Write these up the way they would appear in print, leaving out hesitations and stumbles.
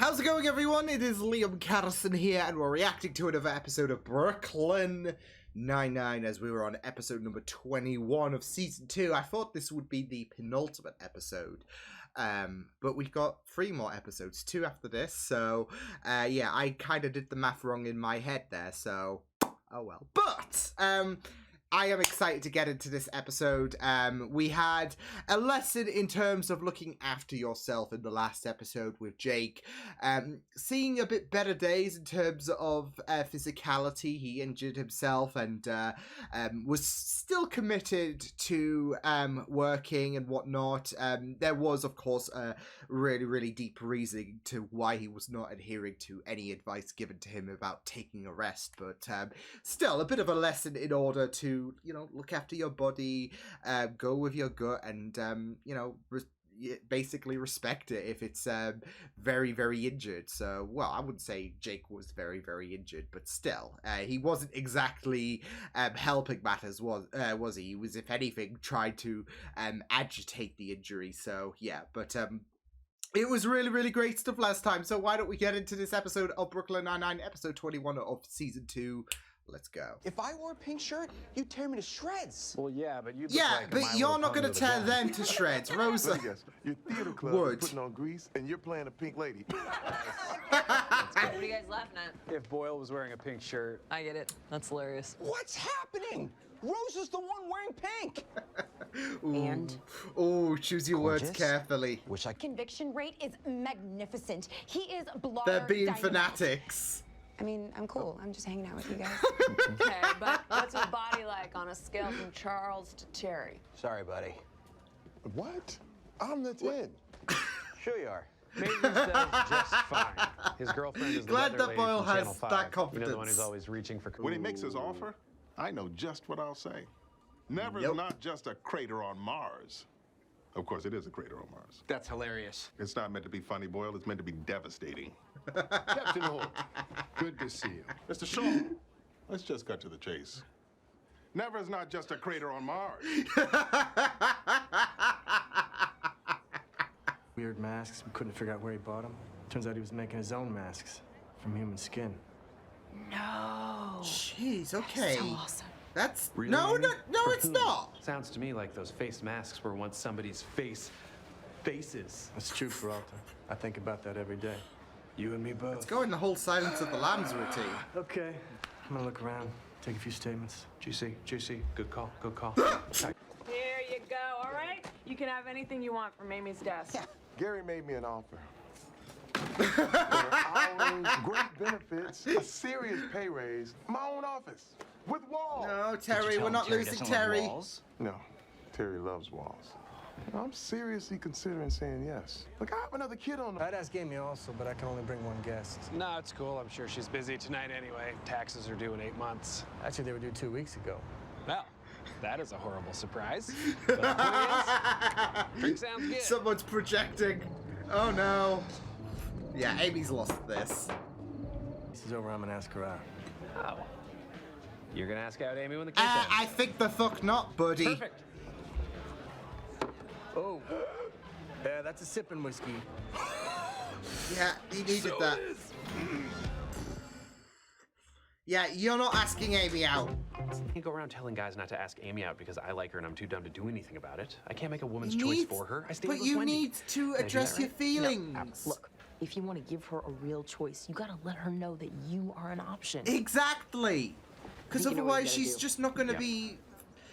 How's it going, everyone? It is Liam Carson here, and we're reacting to another episode of Brooklyn Nine-Nine, as we were on episode number 21 of Season 2. I thought this would be the penultimate episode, but we've got 3 more episodes, 2 after this, so, yeah, I kind of did the math wrong in my head there, so, oh well. But, I am excited to get into this episode. We had a lesson in terms of looking after yourself in the last episode with Jake. Seeing a bit better days in terms of physicality. He injured himself and was still committed to working and whatnot. There was, of course, a really deep reason to why he was not adhering to any advice given to him about taking a rest. But still, a bit of a lesson in order to, you know, look after your body, go with your gut, and you know, basically respect it if it's very injured. So, well, I wouldn't say Jake was very injured, but still, he wasn't exactly helping matters, was he? He was, if anything, tried to agitate the injury. So yeah, but it was really great stuff last time. So why don't we get into this episode of Brooklyn Nine-Nine, episode 21 of season 2. Let's go. If I wore a pink shirt, you'd tear me to shreds. Well, yeah, but you. Yeah, like but you're not gonna tear them to shreds, Rosa. Your theater club is putting on Grease, and you're playing a pink lady. What are you guys laughing at? If Boyle was wearing a pink shirt. I get it. That's hilarious. What's happening? Rose is the one wearing pink. And? Oh, choose your words carefully. Conviction rate is magnificent. He is blogger. They're being dynamite. fanatics. I mean, I'm cool. I'm just hanging out with you guys. Okay, but what's his body like on a scale from Charles to Terry? Sorry, buddy. What? I'm the 10. Sure you are. Maintenance does just fine. His girlfriend is the Glad weather that lady Boyle from has Channel 5. that confidence. You know, the one who's always reaching for. When he makes his offer, I know just what I'll say. Never is not just a crater on Mars. Of course, it is a crater on Mars. That's hilarious. It's not meant to be funny, Boyle. It's meant to be devastating. Captain Holt, good to see you. Mr. Shaw, let's just cut to the chase. Never is not just a crater on Mars. Weird masks. We couldn't figure out where he bought them. Turns out he was making his own masks from human skin. No. Jeez, okay. So awesome. That's Really, no, Amy? it's not. Sounds to me like those face masks were once somebody's faces. That's true, Peralta. I think about that every day. You and me both. Let's go in the whole Silence of the Lambs routine. Okay. I'm gonna look around, take a few statements. Juicy. Good call. Here you go, all right? You can have anything you want from Amy's desk. Yeah. Gary made me an offer. Hours, great benefits, a serious pay raise, my own office, with walls. No, Terry, we're not losing Terry. No, Terry loves walls. I'm seriously considering saying yes. Look, I have another kid on the... I'd ask Amy also, but I can only bring one guest. No, it's cool. I'm sure she's busy tonight anyway. Taxes are due in 8 months. Actually, they were due 2 weeks ago. Well, that is a horrible surprise. But the point is, drink sounds good. Someone's projecting. Oh no. Yeah, Amy's lost this. This is over, I'm gonna ask her out. Oh. You're gonna ask out Amy when the case ends. I think the fuck not, buddy. Perfect. Oh. Yeah, that's a sipping whiskey. Yeah, he needed that. Yeah, you're not asking Amy out. I can't go around telling guys not to ask Amy out because I like her and I'm too dumb to do anything about it. I can't make a woman's choice for her. I stand But with you Wendy. need to Can I do address that, your right? feelings. Look, if you want to give her a real choice, you gotta let her know that you are an option. Exactly. Because You know what you otherwise gotta she's do. just not going to be...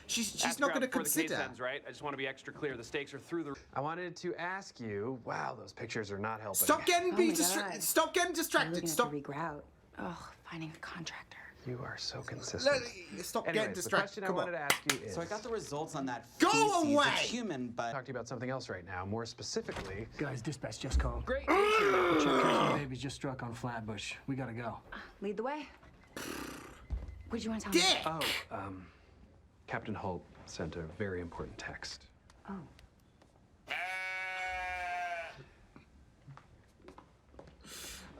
She's Ask not her out going to before the case consider. ends, right? I just want to be extra clear. The stakes are through the... I wanted to ask you... Wow, those pictures are not helping. Stop getting Oh my God. Stop getting distracted. Looking Stop. to regrout. Ugh, finding a contractor. You are so consistent. Stop Anyways, getting the distracted. question I Come wanted on. to ask you is... So I got the results on that Go feces. away! It's human, but... talk to you about something else right now. More specifically... Guys, dispatch just called. Great. The chick catching babies just struck on Flatbush. We gotta go. Lead the way. What did you want to tell me? Dick! Oh, Captain Holt sent a very important text. Oh.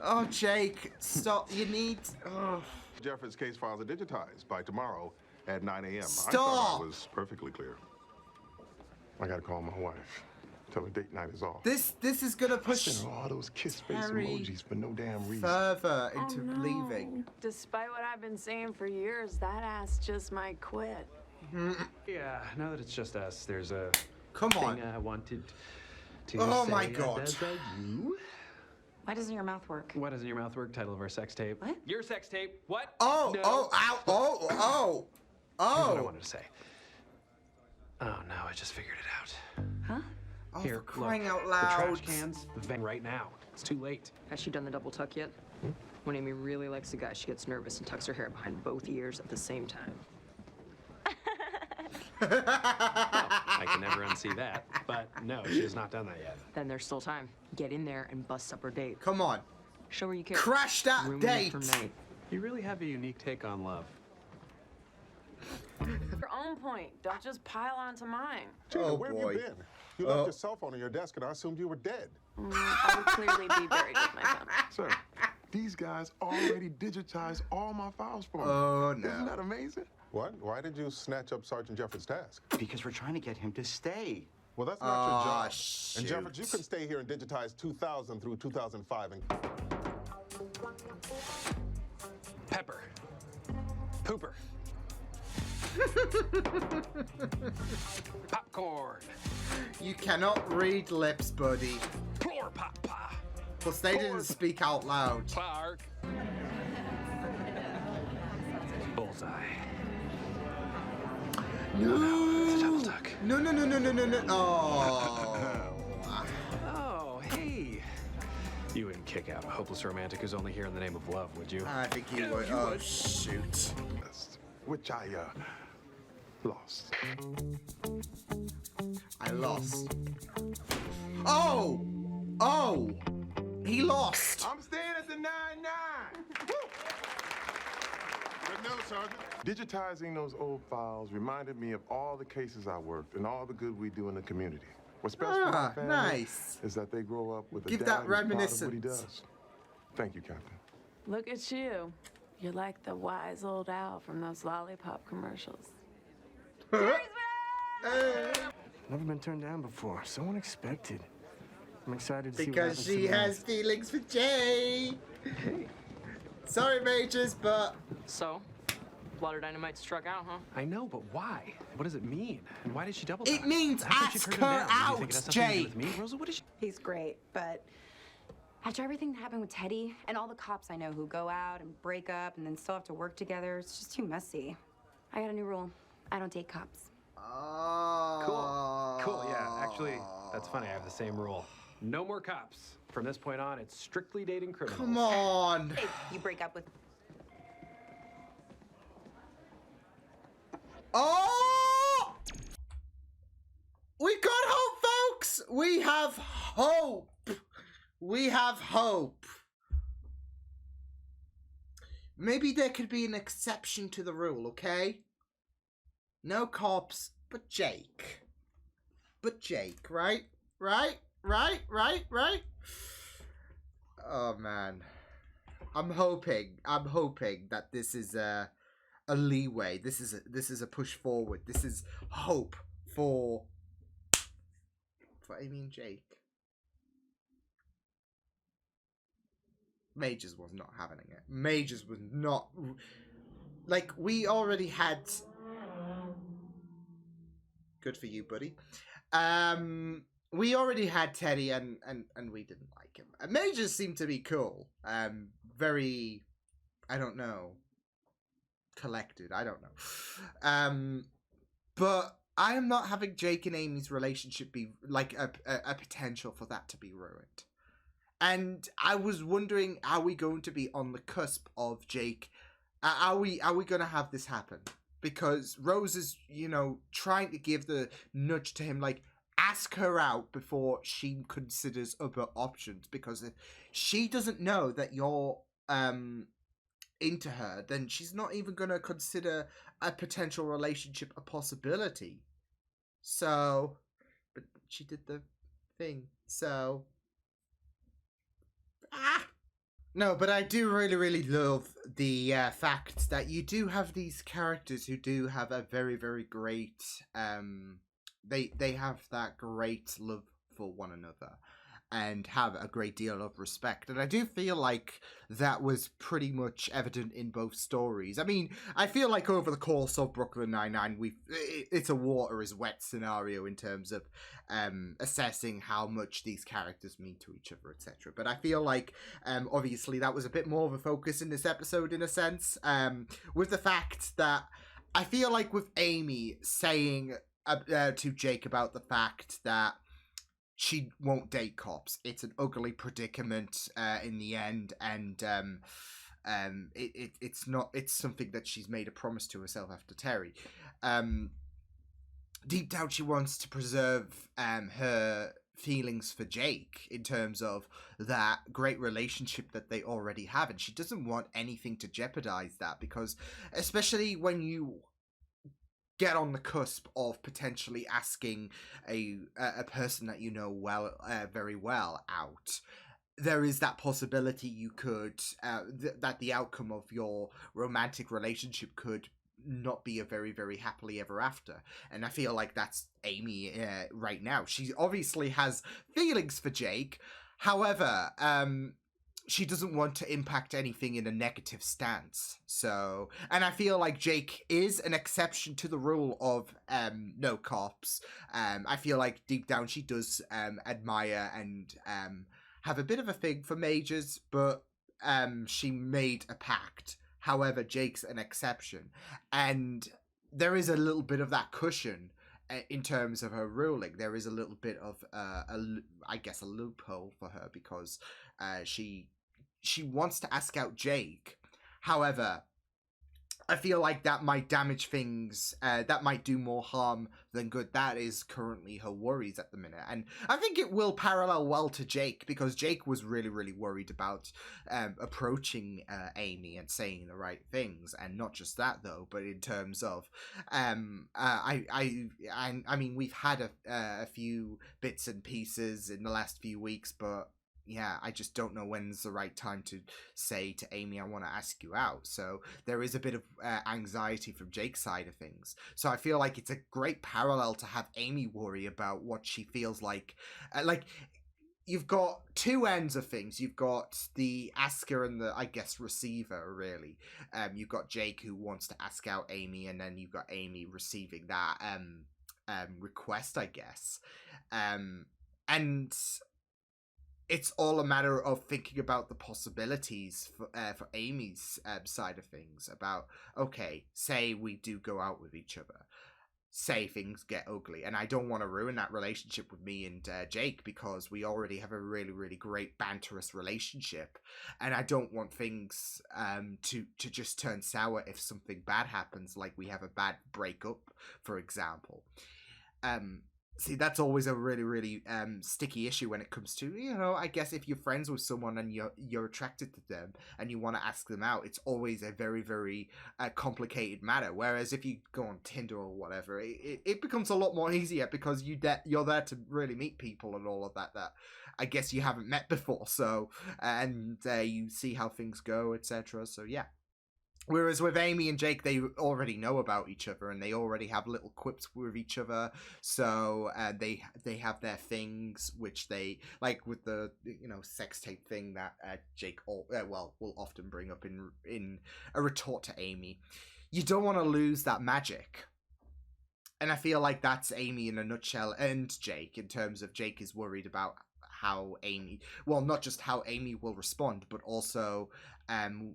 Oh, Jake, stop. You need... Oh. Jeffrey's case files are digitized by tomorrow at 9 a.m. I Stop! thought I was perfectly clear. I gotta call my wife. till the date night is off. This is gonna push Sending all those kiss face Terry emojis for no damn reason. further Oh, into no. leaving. Despite what I've been saying for years, that ass just might quit. Yeah, now that it's just us, there's a Come on. thing I wanted to Oh say. my God. Does that you? Why doesn't your mouth work? Why doesn't your mouth work? Title of our sex tape. What? Your sex tape. What? Oh, No. oh, ow, oh, oh, Here's what I oh. wanted to say. Oh no, I just figured it out. Huh? Oh, Here, for crying look, out the loud. trash cans, the van right now. It's too late. Has she done the double tuck yet? When Amy really likes a guy, she gets nervous and tucks her hair behind both ears at the same time. Well, I can never unsee that. But no, she has not done that yet. Then there's still time. Get in there and bust up her date. Come on. Show her you care. Crash that Ruin date. it for night. You really have a unique take on love. Your own point. Don't just pile onto mine. Gina, Oh, where boy. have you been? You left your cell phone on your desk, and I assumed you were dead. I would clearly be buried with my phone. Sir, these guys already digitized all my files for me. Oh, no. Isn't that amazing? What? Why did you snatch up Sergeant Jeffords' task? Because we're trying to get him to stay. Well, that's not Aw, your job. shoot. And Jeffords, you can stay here and digitize 2000 through 2005 and... Pepper. Pooper. Popcorn. You cannot read lips, buddy. Floor papa. Plus, they didn't speak out loud. Clark. Bullseye. No. It's a double tuck. No, no, no, no, no, no, no. Oh. Oh, hey. You wouldn't kick out a hopeless romantic who's only here in the name of love, would you? I think you would. Oh, shoot. which I, lost. I lost. Oh! Oh! He lost! I'm staying at the 9-9. Good news, Sergeant. Digitizing those old files reminded me of all the cases I worked and all the good we do in the community. What's best for my family nice. is that they grow up with a Give dad that who's proud of what he reminiscence. does. Thank you, Captain. Look at you. You're like the wise old owl from those lollipop commercials. Hey. Never been turned down before. So unexpected. I'm excited to see what Because happens she tonight. has feelings for Jay. Sorry, Majors, but So, Water Dynamite struck out, huh? I know, but why? What does it mean? And why did she double it tuck? means How could she ask turn him her down? Do you out, think it has something to do Jay. with me? Rosa, what is she? He's great, but after everything that happened with Teddy and all the cops I know who go out and break up and then still have to work together, it's just too messy. I got a new rule. I don't date cops. Oh. Cool, yeah. Actually, that's funny. I have the same rule. No more cops. From this point on, it's strictly dating criminals. Come on. If you break up with Oh! We've got hope, folks! We have hope! We have hope. Maybe there could be an exception to the rule, okay? No cops, but Jake. But Jake, right? Right? Oh, man. I'm hoping that this is a leeway. This is a push forward. This is hope for Amy and Jake. Majors was not having it. Majors was not, like, we already had. Good for you, buddy. We already had Teddy, and we didn't like him. Majors seemed to be cool. Very, I don't know, collected. I don't know. But I am not having Jake and Amy's relationship be like a potential for that to be ruined. And I was wondering, are we going to be on the cusp of Jake? Are we going to have this happen? Because Rose is, you know, trying to give the nudge to him, like, ask her out before she considers other options. Because if she doesn't know that you're into her, then she's not even going to consider a potential relationship a possibility. So, but she did the thing. So, no, but I do really love the fact that you do have these characters who do have a very great they have that great love for one another and have a great deal of respect. And I do feel like that was pretty much evident in both stories. I mean, I feel like over the course of Brooklyn Nine-Nine, it's a water is wet scenario in terms of assessing how much these characters mean to each other, etc. But I feel like, obviously, that was a bit more of a focus in this episode, in a sense, with the fact that I feel like with Amy saying to Jake about the fact that she won't date cops. It's an ugly predicament in the end, and it's something that she's made a promise to herself after Terry. Deep down, she wants to preserve her feelings for Jake in terms of that great relationship that they already have, and she doesn't want anything to jeopardize that, because especially when you get on the cusp of potentially asking a person that you know very well out, there is that possibility you could that the outcome of your romantic relationship could not be a very, very happily ever after. And I feel like that's Amy right now. She obviously has feelings for Jake, however, she doesn't want to impact anything in a negative stance. So, and I feel like Jake is an exception to the rule of no cops. I feel like deep down she does admire and have a bit of a thing for majors, but she made a pact. However, Jake's an exception. And there is a little bit of that cushion in terms of her ruling. There is a little bit of, I guess, a loophole for her, because she wants to ask out Jake. However, I feel like that might damage things, that might do more harm than good. That is currently her worries at the minute. And I think it will parallel well to Jake, because Jake was really, really worried about approaching Amy and saying the right things. And not just that, though, but in terms of, I mean, we've had a few bits and pieces in the last few weeks, but yeah, I just don't know when's the right time to say to Amy, I want to ask you out. So there is a bit of anxiety from Jake's side of things. So I feel like it's a great parallel to have Amy worry about what she feels like. You've got two ends of things. You've got the asker and the, I guess, receiver, really. You've got Jake who wants to ask out Amy, and then you've got Amy receiving that request, I guess. And it's all a matter of thinking about the possibilities for Amy's side of things. About, okay, say we do go out with each other. Say things get ugly. And I don't want to ruin that relationship with me and Jake, because we already have a really, really great banterous relationship. And I don't want things to just turn sour if something bad happens, like we have a bad breakup, for example. See, that's always a really, really sticky issue when it comes to, you know, I guess if you're friends with someone and you're attracted to them and you want to ask them out, it's always a very, very complicated matter. Whereas if you go on Tinder or whatever, it becomes a lot more easier, because you're there to really meet people and all of that I guess you haven't met before. So, and you see how things go, etc. So, yeah. Whereas with Amy and Jake, they already know about each other, and they already have little quips with each other. So they have their things, which they, like with the, you know, sex tape thing that Jake will often bring up in a retort to Amy. You don't want to lose that magic. And I feel like that's Amy in a nutshell, and Jake, in terms of Jake is worried about how Amy, well, not just how Amy will respond, but also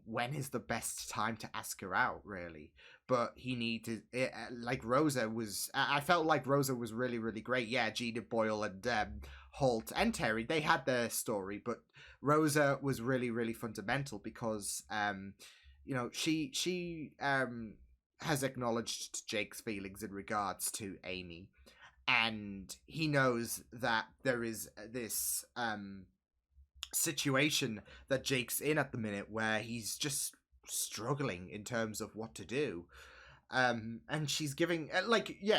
when is the best time to ask her out, really. But he needed, like Rosa was, I felt like Rosa was really, really great. Yeah, Gina Boyle and Holt and Terry, they had their story, but Rosa was really, really fundamental, because, you know, she has acknowledged Jake's feelings in regards to Amy. And he knows that there is this situation that Jake's in at the minute where he's just struggling in terms of what to do. And she's giving,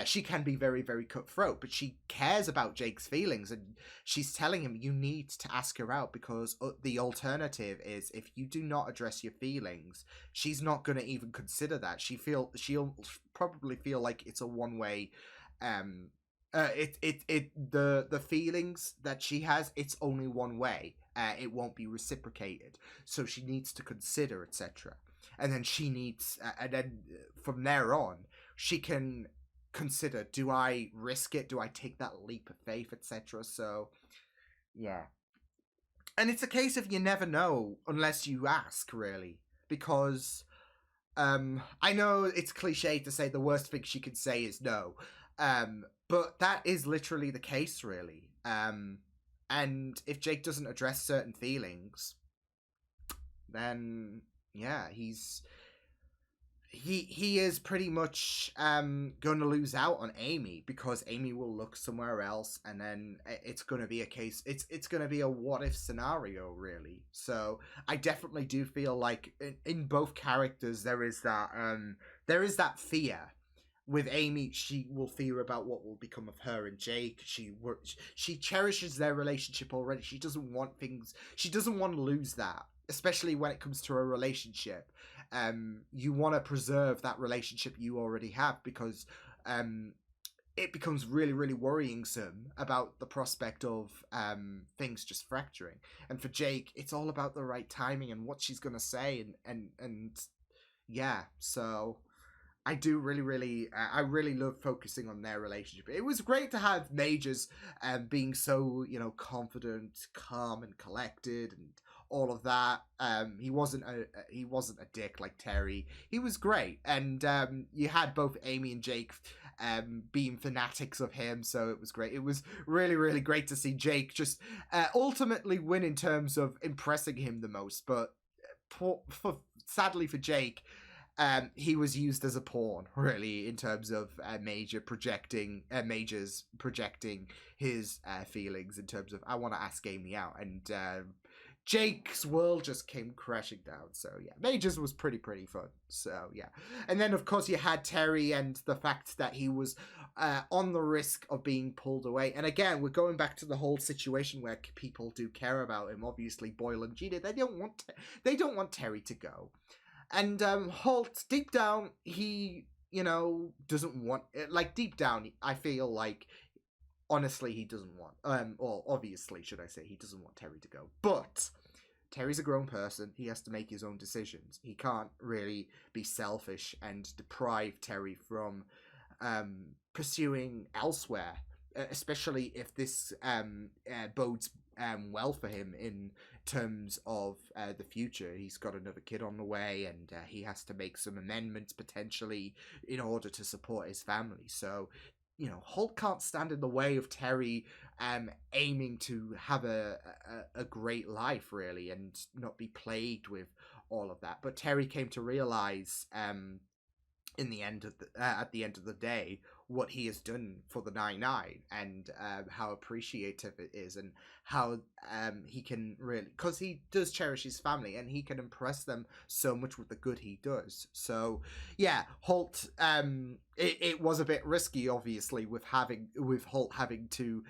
she can be very, very cutthroat, but she cares about Jake's feelings, and she's telling him, you need to ask her out, because the alternative is, if you do not address your feelings, she's not going to even consider that. She'll probably feel like it's a one-way The feelings that she has, it's only one way. It won't be reciprocated, so she needs to consider, etc. And then she needs, and then from there on, she can consider: do I risk it? Do I take that leap of faith, etc. So, yeah. And it's a case of you never know unless you ask, really, because I know it's cliche to say the worst thing she could say is no, but that is literally the case, really. And if Jake doesn't address certain feelings, then yeah, he is pretty much going to lose out on Amy, because Amy will look somewhere else, and then it's going to be a case. It's going to be a what if scenario, really. So I definitely do feel like in both characters there is that fear. With Amy, she will fear about what will become of her and Jake. She cherishes their relationship already. She doesn't want to lose that, especially when it comes to a relationship. You want to preserve that relationship you already have, because it becomes really, really worrisome about the prospect of things just fracturing. And for Jake, it's all about the right timing and what she's gonna say, and yeah. So I do really, I really love focusing on their relationship. It was great to have Majors being so, confident, calm, and collected, and all of that. He wasn't a dick like Terry. He was great, and you had both Amy and Jake being fanatics of him, so it was great. It was really, really great to see Jake just ultimately win in terms of impressing him the most. But sadly for Jake, he was used as a pawn, really, in terms of Majors projecting his feelings in terms of, I want to ask Amy out, and Jake's world just came crashing down. So yeah, Majors was pretty fun. So yeah, and then of course you had Terry and the fact that he was on the risk of being pulled away. And again, we're going back to the whole situation where people do care about him. Obviously, Boyle and Gina, they don't want Terry to go. And Holt, deep down, he, doesn't want... Like, deep down, I feel like, honestly, he doesn't want... or obviously, should I say, he doesn't want Terry to go. But Terry's a grown person. He has to make his own decisions. He can't really be selfish and deprive Terry from pursuing elsewhere, especially if this bodes well for him in terms of the future. He's got another kid on the way, and he has to make some amendments potentially in order to support his family. So, Holt can't stand in the way of Terry aiming to have a great life, really, and not be plagued with all of that. But Terry came to realize at the end of the day, what he has done for the 9-9, and how appreciative it is, and how he can really, because he does cherish his family, and he can impress them so much with the good he does. So yeah, Holt, it was a bit risky, obviously, with Holt having to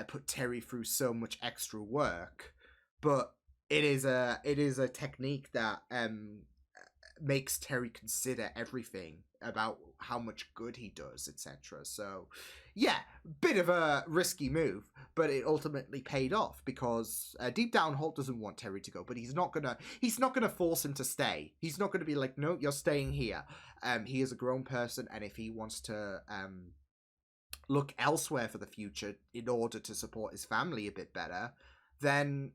put Terry through so much extra work, but it is a technique that makes Terry consider everything about how much good he does, etc. So yeah, bit of a risky move, but it ultimately paid off, because deep down Holt doesn't want Terry to go, but he's not gonna force him to stay. He's not gonna be like, no, you're staying here. He is a grown person, and if he wants to look elsewhere for the future in order to support his family a bit better, then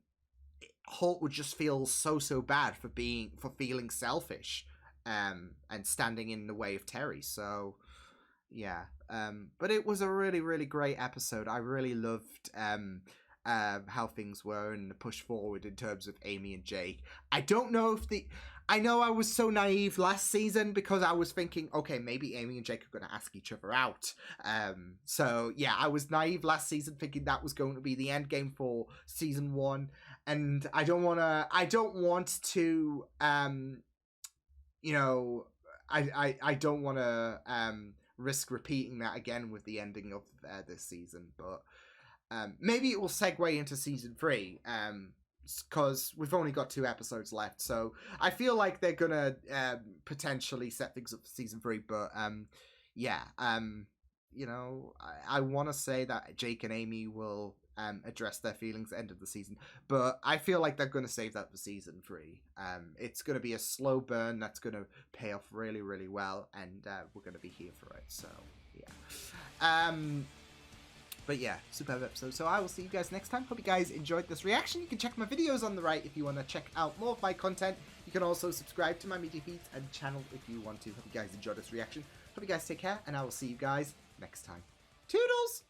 Holt would just feel so bad for feeling selfish and standing in the way of Terry. So yeah, but it was a really, really great episode. I really loved how things were and the push forward in terms of Amy and Jake. I know I was so naive last season, because I was thinking, okay, maybe Amy and Jake are going to ask each other out. So yeah, I was naive last season, thinking that was going to be the end game for season 1. And I don't want to, I don't want to risk repeating that again with the ending of this season, but maybe it will segue into season 3, because we've only got 2 episodes left, so I feel like they're gonna potentially set things up for season 3, but yeah, you know, I want to say that Jake and Amy will address their feelings at the end of the season, but I feel like they're going to save that for season 3. It's going to be a slow burn that's going to pay off really, really well, and we're going to be here for it. So yeah. But yeah, superb episode. So I will see you guys next time. Hope you guys enjoyed this reaction. You can check my videos on the right if you want to check out more of my content. You can also subscribe to my media feeds and channel if you want to. Hope you guys enjoyed this reaction. Hope you guys take care, and I will see you guys next time. Toodles!